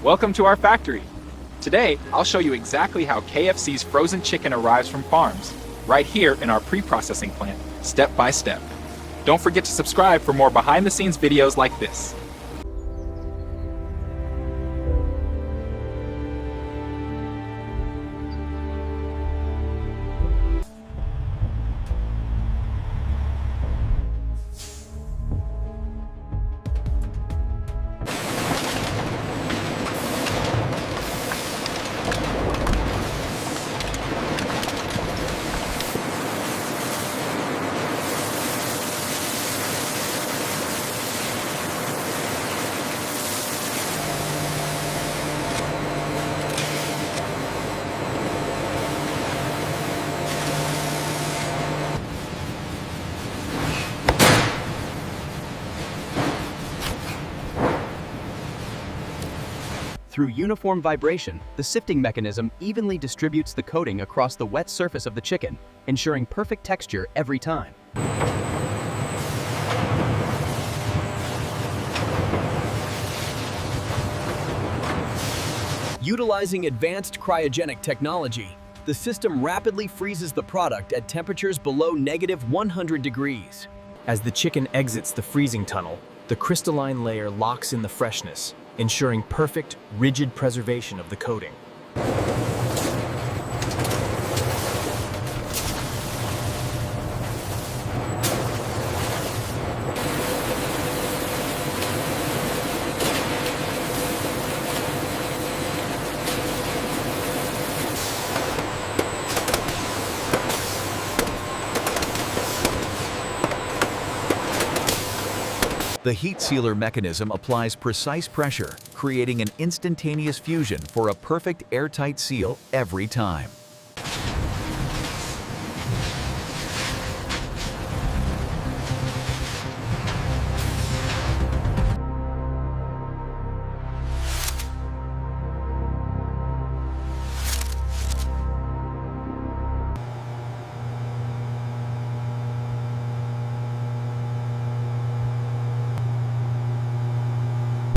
Welcome to our factory. Today, I'll show you exactly how KFC's frozen chicken arrives from farms, right here in our pre-processing plant, step by step. Don't forget to subscribe for more behind-the-scenes videos like this. Through uniform vibration, the sifting mechanism evenly distributes the coating across the wet surface of the chicken, ensuring perfect texture every time. Utilizing advanced cryogenic technology, the system rapidly freezes the product at temperatures below -100 degrees. As the chicken exits the freezing tunnel, the crystalline layer locks in the freshness, ensuring perfect, rigid preservation of the coating. The heat sealer mechanism applies precise pressure, creating an instantaneous fusion for a perfect airtight seal every time.